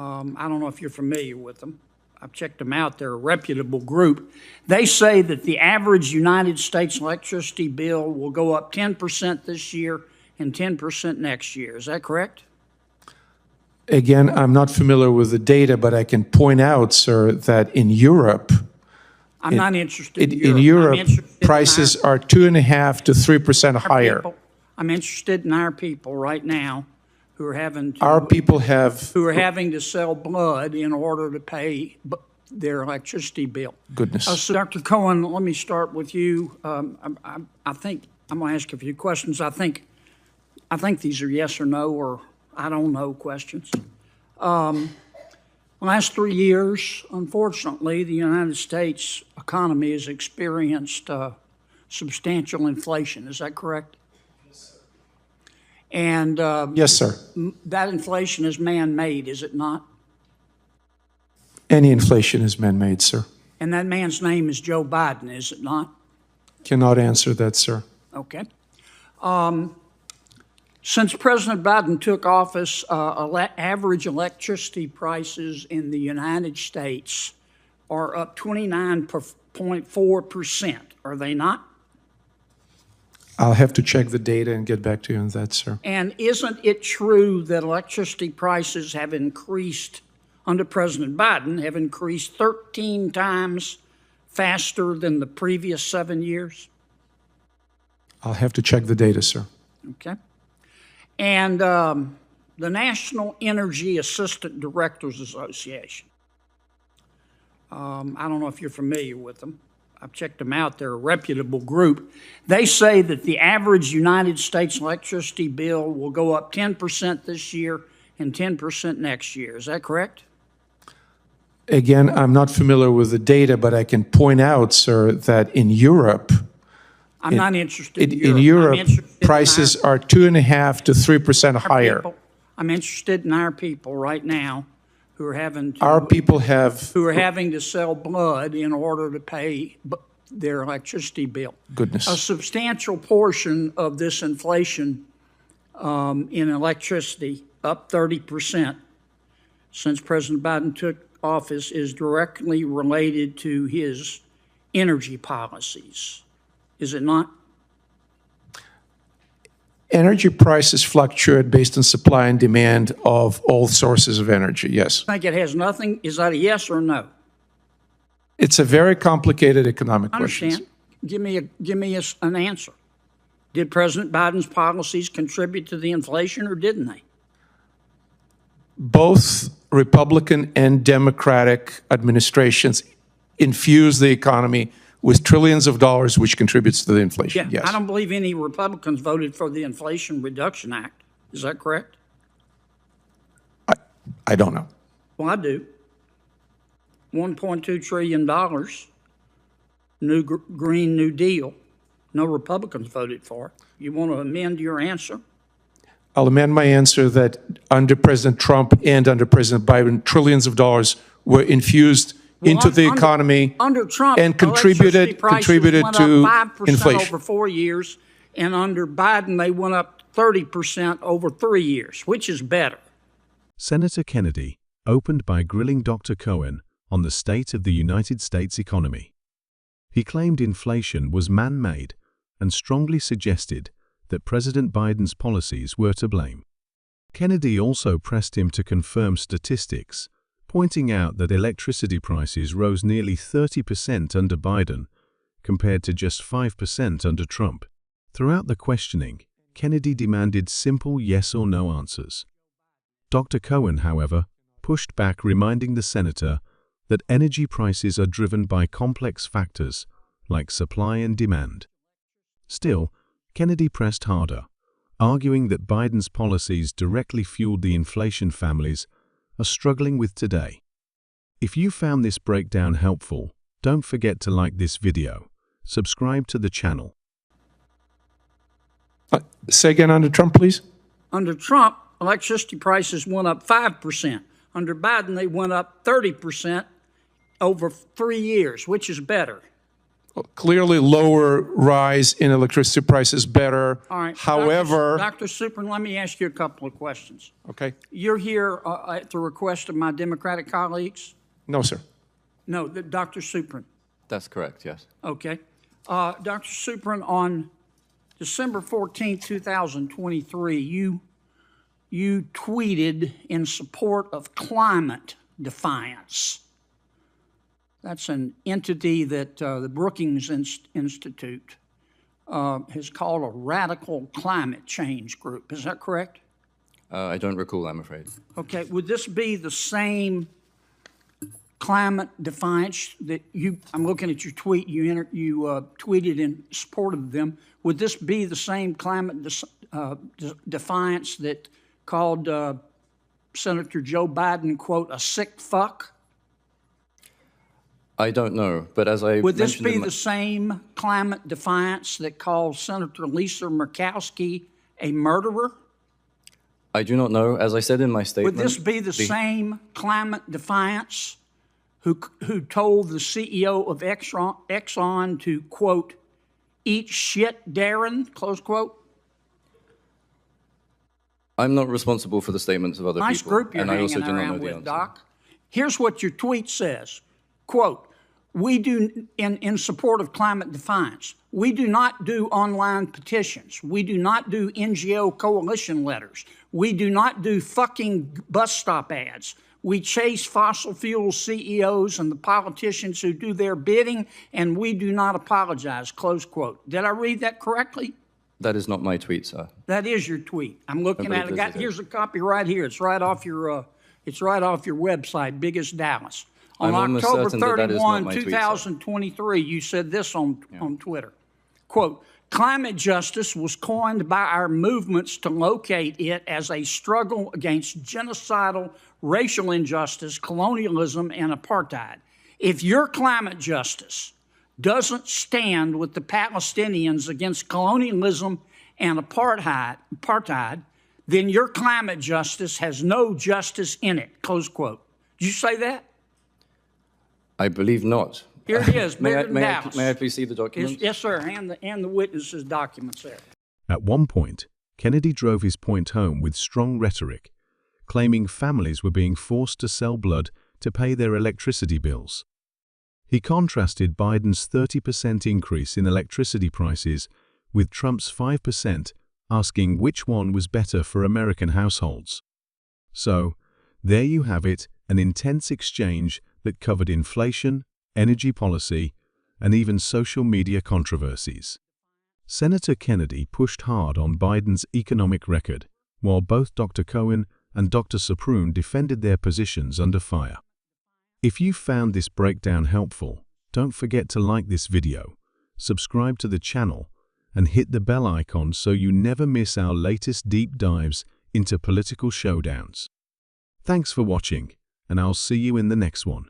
I don't know if you're familiar with them. I've checked them out. They're a reputable group. They say that the average United States electricity bill will go up 10% this year and 10% next year. Is that correct? Again, I'm not familiar with the data, but I can point out, sir, that in Europe, I'm not interested in Europe, prices are 2.5% to 3% higher. I'm interested in our people right now who are having to, who are having to sell blood in order to pay their electricity bill. Goodness. So Dr. Cohen, let me start with you. I think I'm going to ask a few questions. I think these are yes or no or I don't know questions. Last 3 years, unfortunately, the United States economy has experienced substantial inflation. Is that correct? And yes, sir. That inflation is man-made, is it not? Any inflation is man-made, sir. And that man's name is Joe Biden, is it not? Cannot answer that, sir. Okay. Since President Biden took office, average electricity prices in the United States are up 29.4%. Are they not? I'll have to check the data and get back to you on that, sir. And isn't it true that electricity prices have increased under President Biden, have increased 13 times faster than the previous 7 years? I'll have to check the data, sir. Okay. And the National Energy Assistant Directors Association, I don't know if you're familiar with them. I've checked them out. They're a reputable group. They say that the average United States electricity bill will go up 10% this year and 10% next year. Is that correct? Again, I'm not familiar with the data, but I can point out, sir, that in Europe, I'm not interested in Europe, prices are 2.5% to 3% higher. I'm interested in our people right now who are having to, who are having to sell blood in order to pay their electricity bill. Goodness. A substantial portion of this inflation in electricity, up 30% since President Biden took office, is directly related to his energy policies. Is it not? Energy prices fluctuate based on supply and demand of all sources of energy, yes. I think it has nothing. Is that a yes or no? It's a very complicated economic question. I understand. Give me an answer. Did President Biden's policies contribute to the inflation or didn't they? Both Republican and Democratic administrations infused the economy with trillions of dollars, which contributes to the inflation. Yeah, yes. I don't believe any Republicans voted for the Inflation Reduction Act. Is that correct? I don't know. Well, I do. $1.2 trillion, Green New Deal. No Republicans voted for it. You want to amend your answer? I'll amend my answer that under President Trump and under President Biden, trillions of dollars were infused into the economy under Trump, and contributed to inflation. Over 4 years, and under Biden, they went up 30% over 3 years. Which is better? Senator Kennedy opened by grilling Dr. Cohen on the state of the United States economy. He claimed inflation was man-made and strongly suggested that President Biden's policies were to blame. Kennedy also pressed him to confirm statistics, pointing out that electricity prices rose nearly 30% under Biden, compared to just 5% under Trump. Throughout the questioning, Kennedy demanded simple yes or no answers. Dr. Cohen, however, pushed back, reminding the senator that energy prices are driven by complex factors like supply and demand. Still, Kennedy pressed harder, arguing that Biden's policies directly fueled the inflation families are struggling with today. If you found this breakdown helpful, don't forget to like this video, subscribe to the channel. Say again, under Trump, please. Under Trump, electricity prices went up 5%. Under Biden, they went up 30% over 3 years. Which is better? Clearly, lower rise in electricity prices better. All right. However, Dr. Suprun, let me ask you a couple of questions. okay. You're here at the request of my Democratic colleagues? No, sir. No, Dr. Suprun. That's correct, yes. Okay. Dr. Suprun, on December 14, 2023, you tweeted in support of Climate Defiance. That's an entity that the Brookings Institute has called a radical climate change group. Is that correct? I don't recall, I'm afraid. Okay. Would this be the same Climate Defiance that I'm looking at your tweet, you tweeted in support of them. Would this be the same Climate Defiance that called Senator Joe Biden, quote, a sick fuck? I don't know, but as I Would this mentioned be the same Climate Defiance that called Senator Lisa Murkowski a murderer? I do not know. As I said in my statement... Would this be the same Climate Defiance who told the CEO of Exxon to, quote, eat shit, Darren, close quote? I'm not responsible for the statements of other Nice people. group you're and I also hanging do not know around the with, answer. Doc. Here's what your tweet says, quote, we do, in support of Climate Defiance, we do not do online petitions. We do not do NGO coalition letters. We do not do fucking bus stop ads. We chase fossil fuel CEOs and the politicians who do their bidding, and we do not apologize, close quote. Did I read that correctly? That is not my tweet, sir. That is your tweet. I'm looking at it. Here's a copy right here. It's right off your website, Biggest Dallas. On October 31, 2023, you said this on Twitter. Quote, climate justice was coined by our movements to locate it as a struggle against genocidal racial injustice, colonialism, and apartheid. If your climate justice doesn't stand with the Palestinians against colonialism and apartheid, then your climate justice has no justice in it, close quote. Did you say that? I believe not. Here it is, may Dallas. I please see the documents? Yes, sir, and the witnesses' documents there. At one point, Kennedy drove his point home with strong rhetoric, claiming families were being forced to sell blood to pay their electricity bills. He contrasted Biden's 30% increase in electricity prices with Trump's 5%, asking which one was better for American households. So, there you have it, an intense exchange that covered inflation, energy policy, and even social media controversies. Senator Kennedy pushed hard on Biden's economic record, while both Dr. Cohen and Dr. Suprun defended their positions under fire. If you found this breakdown helpful, don't forget to like this video, subscribe to the channel, and hit the bell icon so you never miss our latest deep dives into political showdowns. Thanks for watching, and I'll see you in the next one.